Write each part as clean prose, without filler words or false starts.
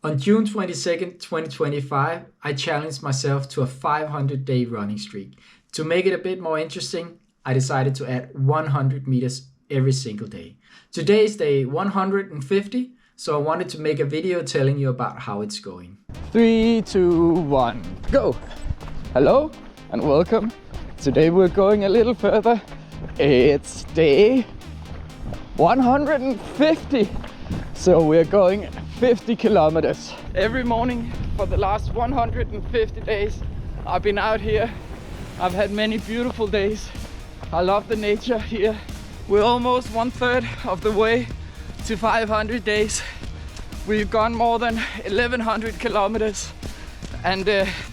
On June 22nd, 2025, I challenged myself to a 500-day running streak. To make it a bit more interesting, I decided to add 100 meters every single day. Today is day 150, so I wanted to make a video telling you about how it's going. 3, 2, 1, go! Hello and welcome. Today we're going a little further. It's day 150. So we're going 50 kilometers. Every morning for the last 150 days I've been out here. I've had many beautiful days. I love the nature here. We're almost 1/3 of the way to 500 days. We've gone more than 1100 kilometers and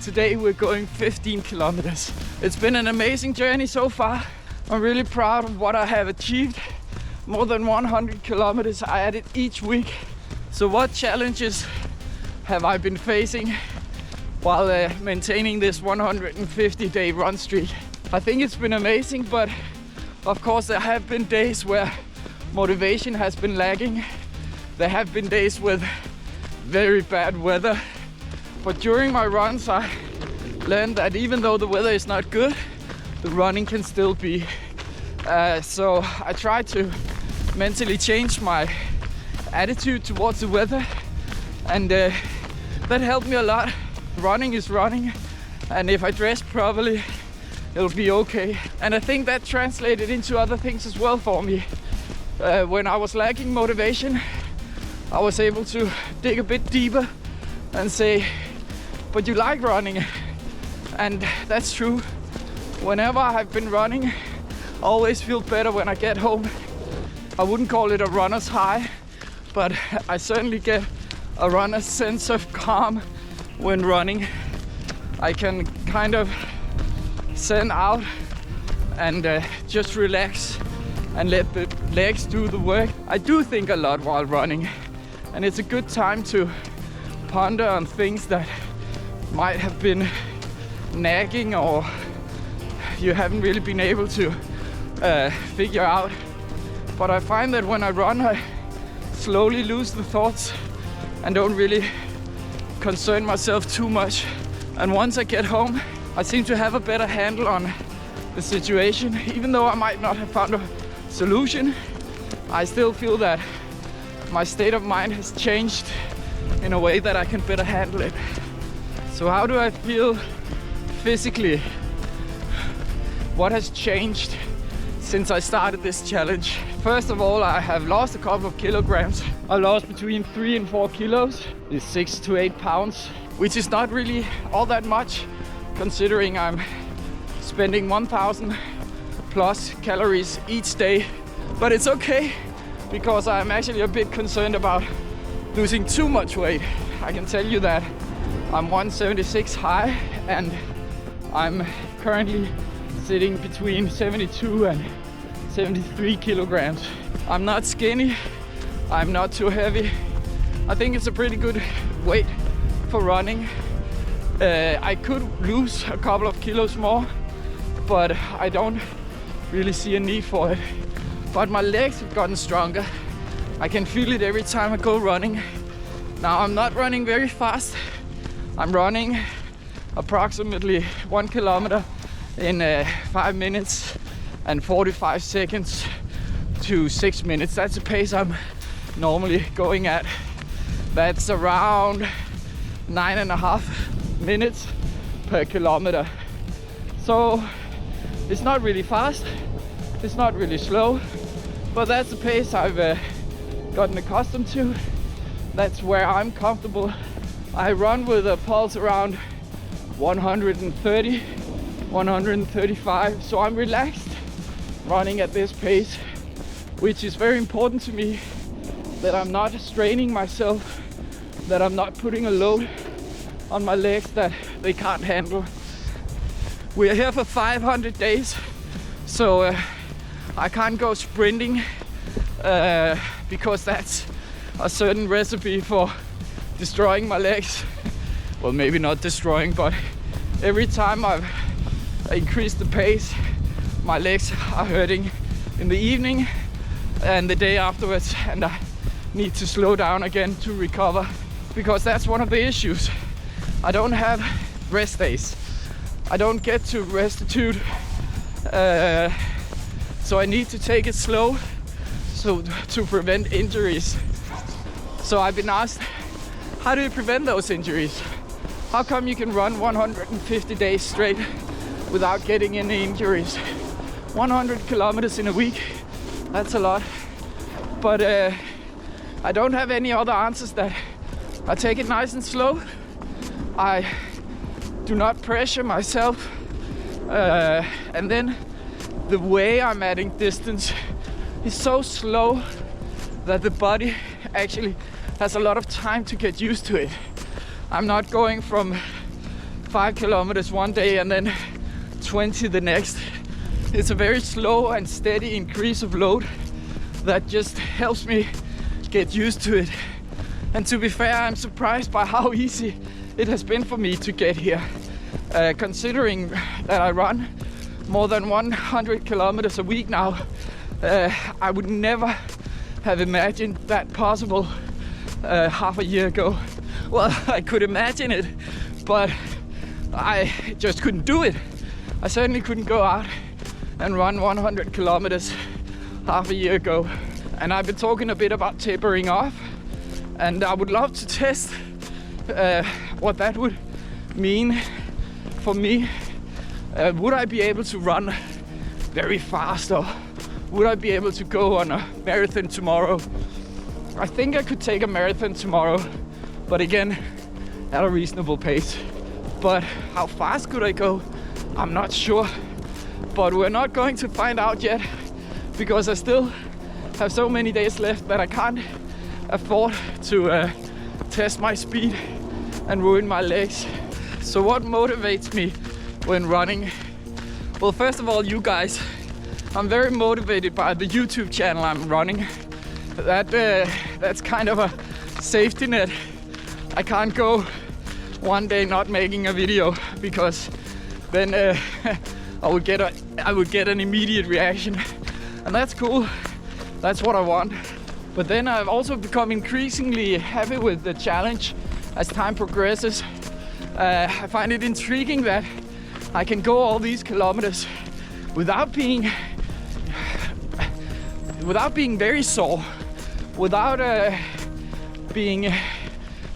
today we're going 15 kilometers. It's been an amazing journey so far. I'm really proud of what I have achieved. More than 100 kilometers I added each week. So what challenges have I been facing while maintaining this 150-day run streak? I think it's been amazing, but of course there have been days where motivation has been lagging. There have been days with very bad weather. But during my runs I learned that even though the weather is not good, the running can still be. So I try to mentally change my attitude towards the weather, and that helped me a lot. Running is running, and if I dress properly it'll be okay. And I think that translated into other things as well for me. When I was lacking motivation, I was able to dig a bit deeper and say, but you like running. And that's true. Whenever I've been running, I always feel better when I get home. I wouldn't call it a runner's high, but I certainly get a runner's sense of calm when running. I can kind of zen out and just relax and let the legs do the work. I do think a lot while running, and it's a good time to ponder on things that might have been nagging or you haven't really been able to figure out. But I find that when I run, I slowly lose the thoughts and don't really concern myself too much. And once I get home, I seem to have a better handle on the situation. Even though I might not have found a solution, I still feel that my state of mind has changed in a way that I can better handle it. So how do I feel physically? What has changed since I started this challenge? First of all, I have lost a couple of kilograms. I lost between 3 and 4 kilos. It's 6 to 8 pounds, which is not really all that much considering I'm spending 1000 plus calories each day. But it's okay because I'm actually a bit concerned about losing too much weight. I can tell you that I'm 176 high and I'm currently sitting between 72 and 73 kilograms. I'm not skinny, I'm not too heavy. I think it's a pretty good weight for running. I could lose a couple of kilos more, but I don't really see a need for it. But my legs have gotten stronger. I can feel it every time I go running. Now I'm not running very fast. I'm running approximately 1 kilometer in 5 minutes and 45 seconds to 6 minutes. That's the pace I'm normally going at. That's around 9.5 minutes per kilometer. So it's not really fast, it's not really slow, but that's the pace I've gotten accustomed to. That's where I'm comfortable. I run with a pulse around 130, 135, so I'm relaxed running at this pace, which is very important to me, that I'm not straining myself, that I'm not putting a load on my legs that they can't handle. We're here for 500 days, so I can't go sprinting because that's a certain recipe for destroying my legs. Well, maybe not destroying, but every time I've increased the pace, my legs are hurting in the evening and the day afterwards, and I need to slow down again to recover. because that's one of the issues. I don't have rest days. I don't get to restitute, so I need to take it slow to prevent injuries. So I've been asked, how do you prevent those injuries? How come you can run 150 days straight without getting any injuries? 100 kilometers in a week, that's a lot. But I don't have any other answers. That I take it nice and slow. I do not pressure myself. And then the way I'm adding distance is so slow that the body actually has a lot of time to get used to it. I'm not going from 5 kilometers one day and then 20 the next. It's a very slow and steady increase of load that just helps me get used to it. And to be fair, I'm surprised by how easy it has been for me to get here. Considering that I run more than 100 kilometers a week now, I would never have imagined that possible half a year ago. Well, I could imagine it, but I just couldn't do it. I certainly couldn't go out and run 100 kilometers half a year ago. And I've been talking a bit about tapering off, and I would love to test what that would mean for me. Would I be able to run very fast, or would I be able to go on a marathon tomorrow? I think I could take a marathon tomorrow, but again, at a reasonable pace. But how fast could I go? I'm not sure. But we're not going to find out yet, because I still have so many days left that I can't afford to test my speed and ruin my legs. So what motivates me when running? Well, first of all, you guys. I'm very motivated by the YouTube channel I'm running. That's kind of a safety net. I can't go one day not making a video, because then I would get an immediate reaction, and that's cool. That's what I want. But then I've also become increasingly happy with the challenge as time progresses. I find it intriguing that I can go all these kilometers without being very sore, without being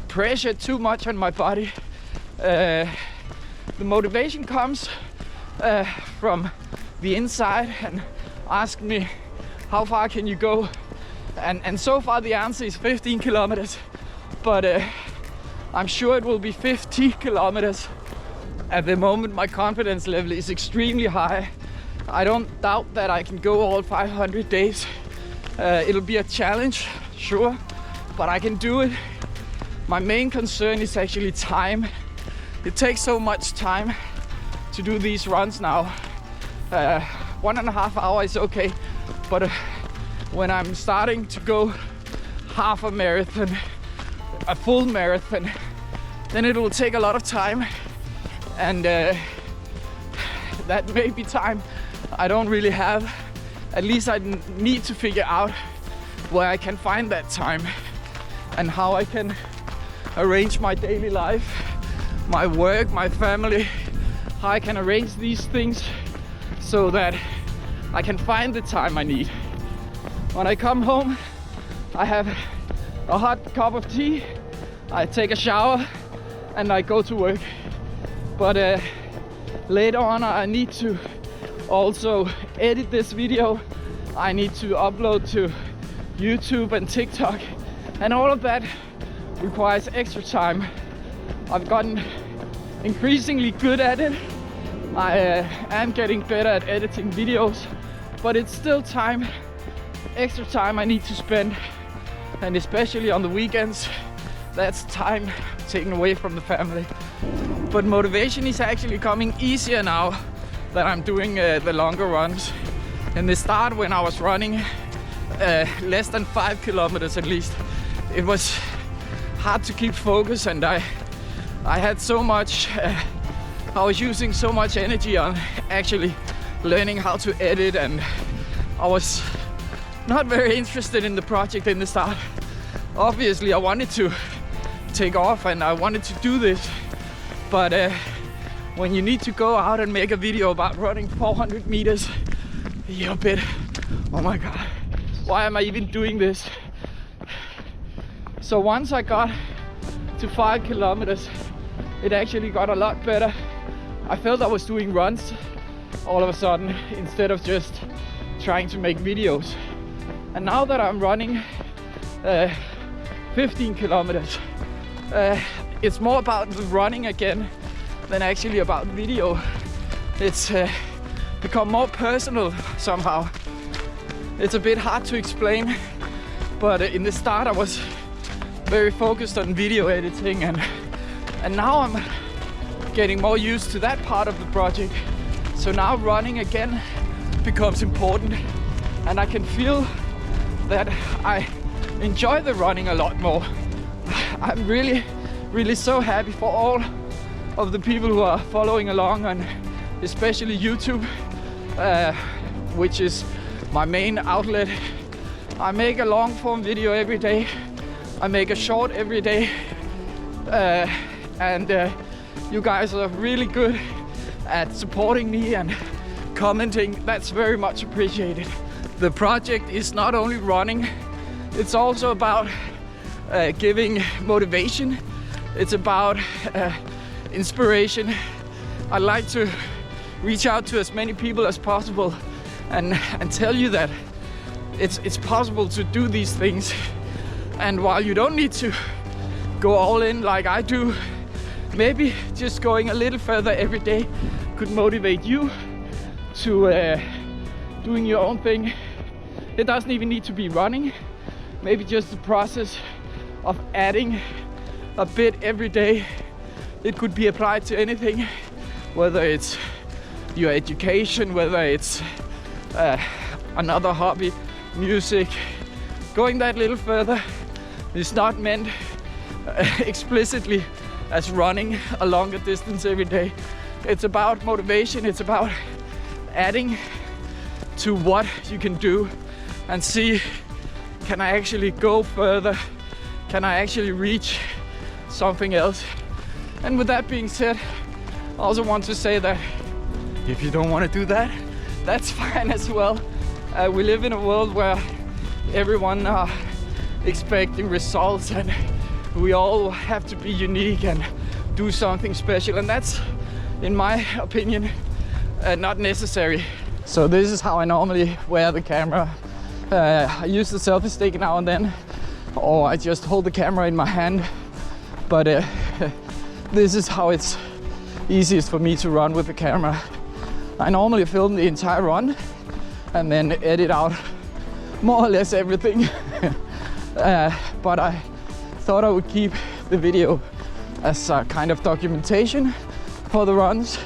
pressured too much on my body. The motivation comes from the inside and ask me, how far can you go? And so far the answer is 15 kilometers, but I'm sure it will be 50 kilometers. At the moment, my confidence level is extremely high. I don't doubt that I can go all 500 days. It'll be a challenge, sure, but I can do it. My main concern is actually time. It takes so much time to do these runs now. 1.5 hours is okay, but when I'm starting to go half a marathon, a full marathon, then it will take a lot of time, and that may be time I don't really have. At least I need to figure out where I can find that time and how I can arrange my daily life, my work, my family, how I can arrange these things so that I can find the time I need. When I come home, I have a hot cup of tea, I take a shower, and I go to work. But later on, I need to also edit this video. I need to upload to YouTube and TikTok, and all of that requires extra time. I've gotten increasingly good at it. I am getting better at editing videos, but it's still time, extra time I need to spend, and especially on the weekends, that's time taken away from the family. But motivation is actually coming easier now that I'm doing the longer runs. In the start, when I was running less than 5 kilometers at least, it was hard to keep focus, and I had so much, I was using so much energy on actually learning how to edit, and I was not very interested in the project in the start. Obviously, I wanted to take off, and I wanted to do this. But when you need to go out and make a video about running 400 meters, you're a bit, oh my god, why am I even doing this? So once I got to 5 kilometers, it actually got a lot better. I felt I was doing runs all of a sudden instead of just trying to make videos. And now that I'm running 15 kilometers, it's more about the running again than actually about video. It's become more personal somehow. It's a bit hard to explain, but in the start I was very focused on video editing, and now I'm getting more used to that part of the project. So now running again becomes important, and I can feel that I enjoy the running a lot more. I'm really so happy for all of the people who are following along on especially YouTube, which is my main outlet. I make a long form video every day. I make a short every day, and you guys are really good at supporting me and commenting. That's very much appreciated. The project is not only running, it's also about giving motivation. It's about inspiration. I'd like to reach out to as many people as possible and tell you that it's possible to do these things. And while you don't need to go all in like I do, maybe just going a little further every day could motivate you to doing your own thing. It doesn't even need to be running. Maybe just the process of adding a bit every day. It could be applied to anything, whether it's your education, whether it's another hobby, music. Going that little further is not meant explicitly as running a longer distance every day. It's about motivation. It's about adding to what you can do and see, can I actually go further? Can I actually reach something else? And with that being said, I also want to say that if you don't want to do that, that's fine as well. We live in a world where everyone are expecting results, and we all have to be unique and do something special, and that's, in my opinion, not necessary. So this is how I normally wear the camera. I use the selfie stick now and then, or I just hold the camera in my hand, but this is how it's easiest for me to run with the camera. I normally film the entire run and then edit out more or less everything. But I thought I would keep the video as a kind of documentation for the runs.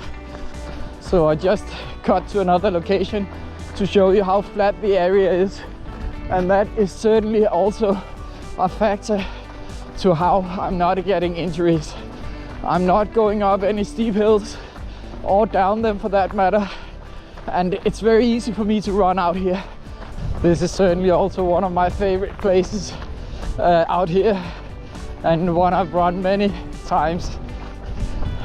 So I just cut to another location to show you how flat the area is. And that is certainly also a factor to how I'm not getting injuries. I'm not going up any steep hills or down them for that matter. And it's very easy for me to run out here. This is certainly also one of my favorite places out here, and one I've run many times.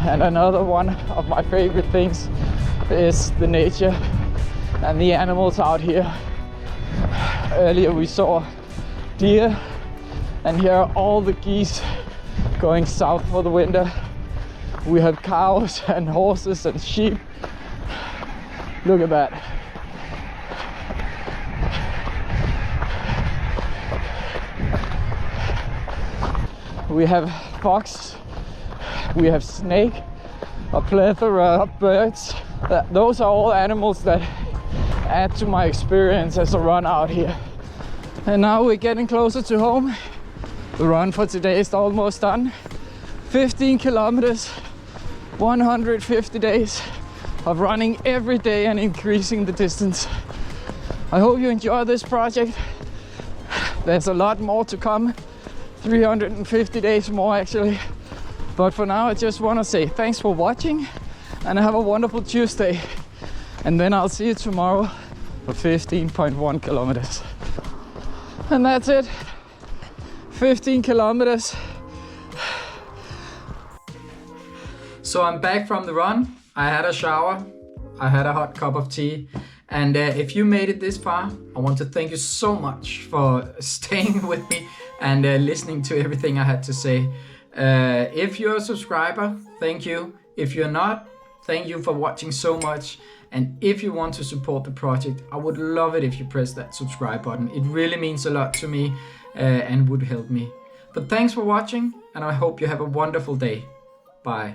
And another one of my favorite things is the nature and the animals out here. Earlier we saw deer, and here are all the geese going south for the winter. We have cows and horses and sheep. Look at that. We have fox, we have snake, a plethora of birds. Those are all animals that add to my experience as a run out here. And now we're getting closer to home. The run for today is almost done. 15 kilometers, 150 days of running every day and increasing the distance. I hope you enjoy this project. There's a lot more to come. 350 days more actually. But for now I just want to say thanks for watching and have a wonderful Tuesday. And then I'll see you tomorrow for 15.1 kilometers. And that's it. 15 kilometers. So I'm back from the run. I had a shower, I had a hot cup of tea, and if you made it this far, I want to thank you so much for staying with me and listening to everything I had to say. If you're a subscriber, thank you. If you're not, thank you for watching so much. And if you want to support the project, I would love it if you press that subscribe button. It really means a lot to me and would help me. But thanks for watching, and I hope you have a wonderful day. Bye.